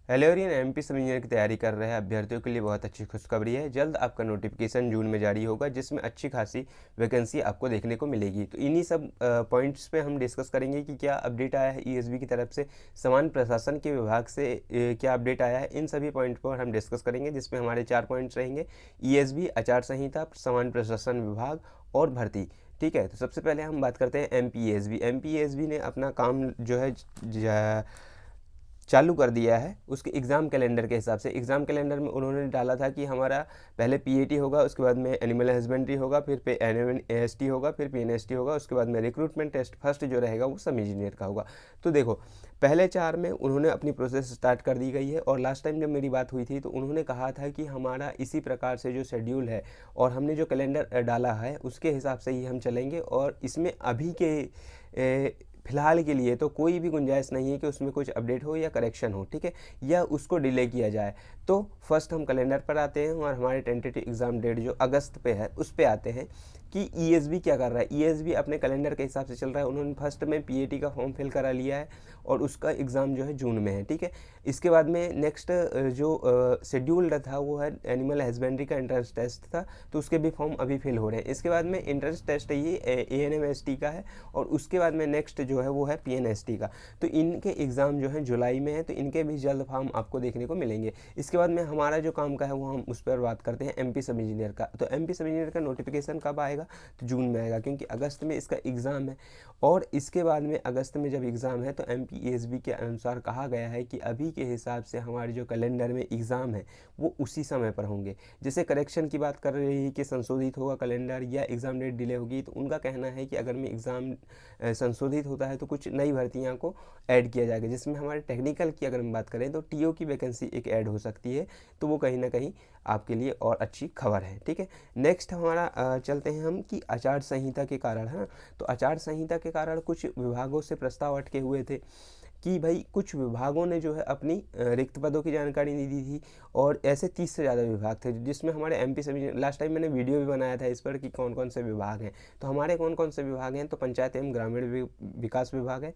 Hello everyone, MP सब engineer की तैयारी कर रहे हैं अभ्यर्थियों के लिए बहुत अच्छी खुशखबरी है। जल्द आपका नोटिफिकेशन जून में जारी होगा, जिसमें अच्छी खासी वैकेंसी आपको देखने को मिलेगी। तो इन्हीं सब पॉइंट्स पे हम डिस्कस करेंगे कि क्या अपडेट आया है ईएसबी की तरफ से, समान प्रशासन के विभाग से क्या अपडेट आया है। इन सभी पॉइंट पर हम डिस्कस करेंगे, जिसमें हमारे 4 पॉइंट्स रहेंगे: ईएसबी, आचार संहिता, समान प्रशासन विभाग और भर्ती। ठीक है, तो सबसे पहले हम बात करते हैं एमपीएसबी। एमपीएसबी ने अपना काम जो है चालू कर दिया है। उसके एग्ज़ाम कैलेंडर के हिसाब से, एग्ज़ाम कैलेंडर में उन्होंने डाला था कि हमारा पहले पीएटी होगा, उसके बाद में एनिमल हस्बेंड्री होगा, फिर पे एएसटी होगा, फिर पीएनएसटी होगा, उसके बाद में रिक्रूटमेंट टेस्ट फर्स्ट जो रहेगा वो सब इंजीनियर का होगा। तो देखो, पहले 4 में उन्होंने अपनी प्रोसेस स्टार्ट कर दी गई है। और लास्ट टाइम जब मेरी बात हुई थी तो उन्होंने कहा था कि हमारा इसी प्रकार से जो शेड्यूल है और हमने जो कैलेंडर डाला है उसके हिसाब से ही हम चलेंगे, और इसमें अभी के फिलहाल के लिए तो कोई भी गुंजाइश नहीं है कि उसमें कुछ अपडेट हो या करेक्शन हो, ठीक है, या उसको डिले किया जाए। तो फर्स्ट हम कैलेंडर पर आते हैं और हमारे टेंटेटिव एग्ज़ाम डेट जो अगस्त पे है उस पे आते हैं कि ईएसबी क्या कर रहा है। ईएसबी अपने कैलेंडर के हिसाब से चल रहा है। उन्होंने फर्स्ट में पीएटी का फॉर्म फिल करा लिया है और उसका एग्ज़ाम जो है जून में है, ठीक है। इसके बाद में नेक्स्ट जो शेड्यूल था वो है एनिमल हस्बेंड्री का एंट्रेंस टेस्ट था, तो उसके भी फॉर्म अभी फिल हो रहे हैं। इसके बाद में एंट्रेंस टेस्ट ये एएनएमएसटी का है और उसके बाद में नेक्स्ट जो है वो है पीएनएसटी का। तो इनके एग्ज़ाम जो है जुलाई में है, तो इनके भी जल्द फॉर्म आपको देखने को मिलेंगे। इसके बाद में हमारा जो काम का है वो हम उस पर बात करते हैं एमपी सब इंजीनियर का। तो एमपी सब इंजीनियर का नोटिफिकेशन कब आएगा? तो जून में आएगा, क्योंकि अगस्त में इसका एग्ज़ाम है। और इसके बाद में अगस्त में जब एग्ज़ाम है तो एमपीएसबी के अनुसार कहा गया है कि अभी के हिसाब से हमारे जो कैलेंडर में एग्ज़ाम है वो उसी समय पर होंगे। जैसे करेक्शन की बात कर रही है कि संशोधित होगा कैलेंडर या एग्ज़ाम डेट डिले होगी, तो उनका कहना है कि अगर में एग्ज़ाम संशोधित होता है तो कुछ नई भर्तियाँ को ऐड किया जाएगा, जिसमें हमारे टेक्निकल की अगर हम बात करें तो टीओ की वैकेंसी एक ऐड हो सकती है। तो वो कहीं ना कहीं आपके लिए और अच्छी खबर है, ठीक है। नेक्स्ट हमारा चलते हैं हम कि आचार संहिता के कारण, है ना। तो आचार संहिता के कारण कुछ विभागों से प्रस्ताव अटके हुए थे कि भाई कुछ विभागों ने जो है अपनी रिक्त पदों की जानकारी नहीं दी थी, और ऐसे 30 से ज़्यादा विभाग थे, जिसमें हमारे एमपी सभी, लास्ट टाइम मैंने वीडियो भी बनाया था इस पर कि कौन कौन से विभाग हैं। तो हमारे कौन कौन से विभाग हैं, तो पंचायत एवं ग्रामीण विकास विभाग है,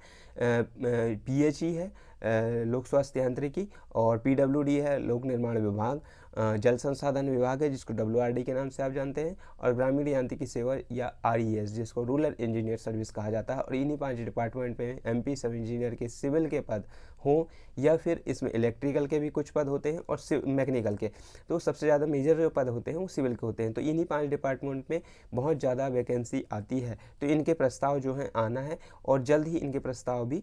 पीएचई है, लोक स्वास्थ्य यांत्रिकी, और पीडब्ल्यूडी है, लोक निर्माण विभाग, जल संसाधन विभाग है जिसको डब्ल्यूआरडी के नाम से आप जानते हैं, और ग्रामीण यांत्रिकी सेवा या आरईएस जिसको रूरल इंजीनियर सर्विस कहा जाता है। और इन्हीं 5 डिपार्टमेंट में एमपी सब इंजीनियर के सिविल के पद हों या फिर इसमें इलेक्ट्रिकल के भी कुछ पद होते हैं और मैकेनिकल के, तो सबसे ज़्यादा मेजर जो पद होते हैं वो सिविल के होते हैं। तो इन्हीं 5 डिपार्टमेंट में बहुत ज़्यादा वैकेंसी आती है, तो इनके प्रस्ताव जो हैं आना है और जल्द ही इनके प्रस्ताव भी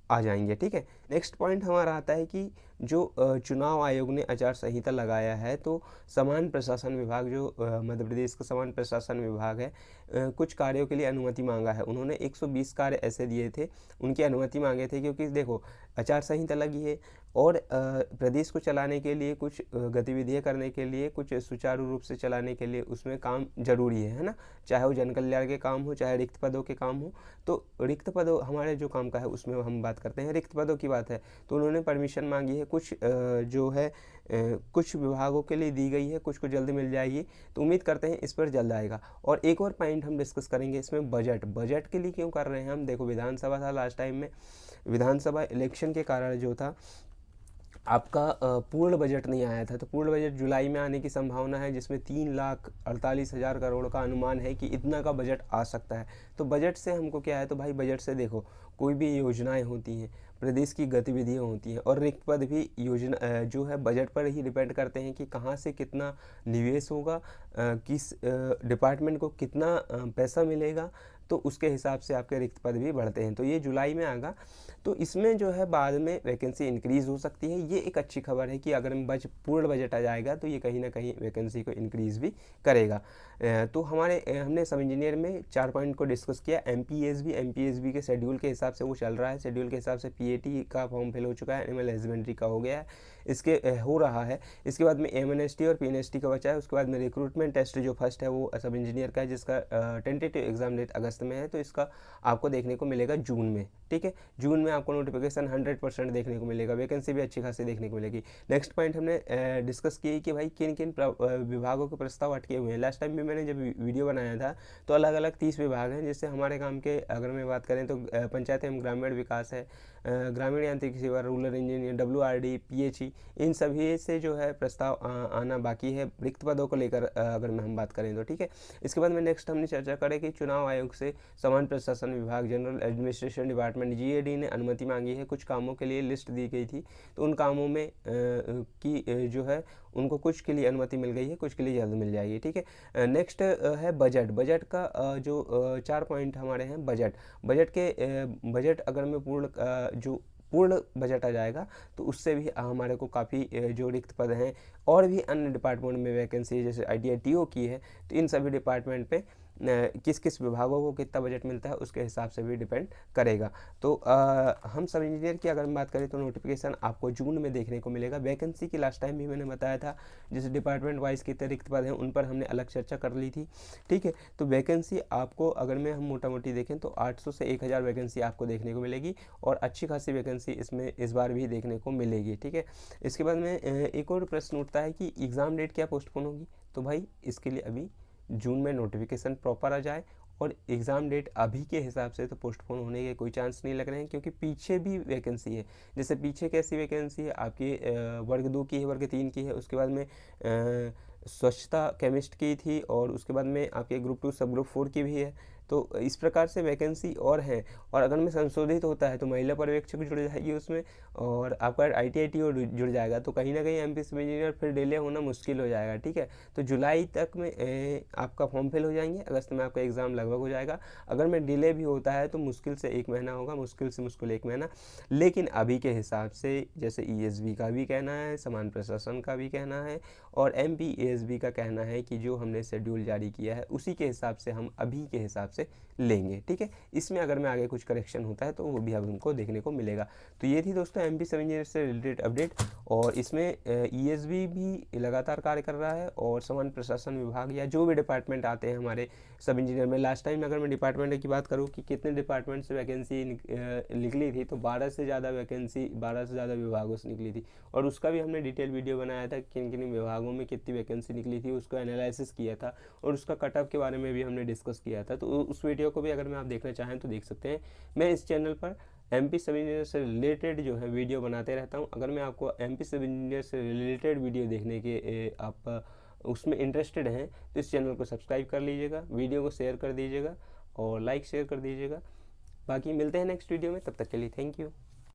आ जाएंगे, ठीक है। नेक्स्ट पॉइंट हमारा आता है कि जो चुनाव आयोग ने आचार संहिता लगाया है, तो समान प्रशासन विभाग जो मध्य प्रदेश का समान प्रशासन विभाग है, कुछ कार्यों के लिए अनुमति मांगा है। उन्होंने 120 कार्य ऐसे दिए थे, उनकी अनुमति मांगे थे, क्योंकि देखो आचार संहिता लगी है और प्रदेश को चलाने के लिए, कुछ गतिविधियाँ करने के लिए, कुछ सुचारू रूप से चलाने के लिए उसमें काम जरूरी है ना। चाहे वो जन कल्याण के काम हो, चाहे रिक्त पदों के काम हो। तो रिक्त पदों हमारे जो काम का है उसमें हम बात करते हैं, रिक्त पदों की बात है तो उन्होंने परमिशन मांगी है, कुछ जो है कुछ विभागों के लिए दी गई है, कुछ को जल्द मिल जाएगी। तो उम्मीद करते हैं इस पर जल्द आएगा। और एक और पॉइंट हम डिस्कस करेंगे इसमें, बजट के लिए क्यों कर रहे हैं हम। देखो, विधानसभा था लास्ट टाइम में, विधानसभा इलेक्शन के कारण जो था आपका पूर्ण बजट नहीं आया था। तो पूर्ण बजट जुलाई में आने की संभावना है, जिसमें 3,48,000 करोड़ का अनुमान है कि इतना का बजट आ सकता है। तो बजट से हमको क्या है, तो भाई बजट से देखो कोई भी योजनाएं होती हैं, प्रदेश की गतिविधियां होती हैं, और रिक्त पद भी योजना जो है बजट पर ही डिपेंड करते हैं कि कहाँ से कितना निवेश होगा, किस डिपार्टमेंट को कितना पैसा मिलेगा, तो उसके हिसाब से आपके रिक्त पद भी बढ़ते हैं। तो ये जुलाई में आएगा, तो इसमें जो है बाद में वैकेंसी इंक्रीज़ हो सकती है। ये एक अच्छी खबर है कि अगर पूर्ण बजट आ जाएगा तो ये कहीं ना कहीं वैकेंसी को इंक्रीज़ भी करेगा। तो हमने सब इंजीनियर में 4 पॉइंट को डिस्कस किया। एमपीएसबी के शेड्यूल के हिसाब से वो चल रहा है, शेड्यूल के हिसाब से पीएटी का फॉर्म फिल हो चुका है, एनिमल हस्बेंड्री का हो गया है, इसके हो रहा है। इसके बाद में एमएनएसटी और पीएनएसटी का बचा है। उसके बाद में रिक्रूटमेंट टेस्ट जो फर्स्ट है वो सब इंजीनियर का है, जिसका टेंटेटिव एग्जाम डेट अगस्त में है, तो इसका आपको देखने को मिलेगा जून में, ठीक है। जून में आपको नोटिफिकेशन 100% देखने को मिलेगा, वैकेंसी भी अच्छी खासी देखने को मिलेगी। नेक्स्ट पॉइंट हमने डिस्कस की कि भाई किन किन विभागों के प्रस्ताव अटके हुए हैं। लास्ट टाइम भी मैंने जब वीडियो बनाया था तो अलग अलग 30 विभाग हैं, जिससे हमारे काम के अगर मैं बात करें तो पंचायत एवं ग्रामीण विकास है, ग्रामीण यांत्रिक सेवा, रूरल इंजीनियर, WRD, PHE, इन सभी से जो है प्रस्ताव आना बाकी है रिक्त पदों को लेकर अगर हम बात करें तो, ठीक है। इसके बाद में नेक्स्ट हमने चर्चा करें कि चुनाव आयोग से सामान्य प्रशासन विभाग, जनरल एडमिनिस्ट्रेशन डिपार्टमेंट, GAD ने अनुमति मांगी है। कुछ कामों के लिए लिस्ट दी गई थी, तो उन कामों में जो है उनको कुछ के लिए अनुमति मिल गई है, कुछ के लिए जल्द मिल जाएगी, ठीक है। नेक्स्ट है बजट। बजट का जो 4 पॉइंट हमारे हैं। बजट अगर मैं पूर्ण बजट आ जाएगा तो उससे भी हमारे को काफ़ी जो रिक्त पद हैं और भी अन्य डिपार्टमेंट में वैकेंसी है, जैसे ITI TO की है, तो इन सभी डिपार्टमेंट पे किस किस विभागों को कितना बजट मिलता है उसके हिसाब से भी डिपेंड करेगा। तो हम सब इंजीनियर की अगर हम बात करें तो नोटिफिकेशन आपको जून में देखने को मिलेगा। वैकेंसी की लास्ट टाइम भी मैंने बताया था, जैसे डिपार्टमेंट वाइज कितने रिक्त पद हैं उन पर हमने अलग चर्चा कर ली थी, ठीक है। तो वैकेंसी आपको अगर मैं हम मोटा मोटी देखें तो 800 से 1000 वैकेंसी आपको देखने को मिलेगी, और अच्छी खासी वैकेंसी इसमें इस बार भी देखने को मिलेगी, ठीक है। इसके बाद में एक और प्रश्न उठता है कि एग्ज़ाम डेट क्या पोस्टपोन होगी। तो भाई इसके लिए अभी जून में नोटिफिकेशन प्रॉपर आ जाए, और एग्ज़ाम डेट अभी के हिसाब से तो पोस्टपोन होने के कोई चांस नहीं लग रहे हैं, क्योंकि पीछे भी वैकेंसी है। जैसे पीछे कैसी वैकेंसी है आपकी, वर्ग 2 की है, वर्ग 3 की है, उसके बाद में स्वच्छता केमिस्ट की थी, और उसके बाद में आपके ग्रुप 2 सब ग्रुप 4 की भी है। तो इस प्रकार से वैकेंसी और है, और अगर में संशोधित होता है तो महिला पर्यवेक्षक जुड़ जाएगी उसमें, और आपका ITI TO जुड़ जाएगा। तो कहीं ना कहीं MP सिविल इंजीनियर फिर डिले होना मुश्किल हो जाएगा, ठीक है। तो जुलाई तक में आपका फॉर्म फिल हो जाएंगे, अगस्त में आपका एग्ज़ाम लगभग हो जाएगा। अगर में डिले भी होता है तो मुश्किल से 1 महीना होगा, मुश्किल से मुश्किल 1 महीना। लेकिन अभी के हिसाब से जैसे ESB का भी कहना है, सामान्य प्रशासन का भी कहना है, और MPASB का कहना है कि जो हमने शेड्यूल जारी किया है उसी के हिसाब से हम अभी के हिसाब से लेंगे, ठीक है। इसमें अगर में आगे कुछ करेक्शन होता है तो वो भी हमको देखने को मिलेगा। तो ये थी दोस्तों MP सब इंजीनियर से रिलेटेड अपडेट, और इसमें ESB भी लगातार कार्य कर रहा है, और सामान्य प्रशासन विभाग या जो भी डिपार्टमेंट आते हैं हमारे सब इंजीनियर में। लास्ट टाइम अगर मैं डिपार्टमेंट की बात करूँ कि कितने डिपार्टमेंट से वैकेंसी निकली थी, तो 12 से ज़्यादा वैकेंसी 12 से ज़्यादा विभागों से निकली थी, और उसका भी हमने डिटेल वीडियो बनाया था किन किन विभागों में कितनी वैकेंसी निकली थी, उसको एनालिसिस किया था, और उसका कट ऑफ के बारे में भी हमने डिस्कस किया था। तो उस वीडियो को भी अगर मैं आप देखना चाहें तो देख सकते हैं। मैं इस चैनल पर MP सिविल इंजीनियर से रिलेटेड जो है वीडियो बनाते रहता हूं। अगर मैं आपको MP सिविल इंजीनियर से रिलेटेड वीडियो देखने के आप उसमें इंटरेस्टेड हैं तो इस चैनल को सब्सक्राइब कर लीजिएगा, वीडियो को शेयर कर दीजिएगा, और लाइक शेयर कर दीजिएगा। बाकी मिलते हैं नेक्स्ट वीडियो में, तब तक के लिए थैंक यू।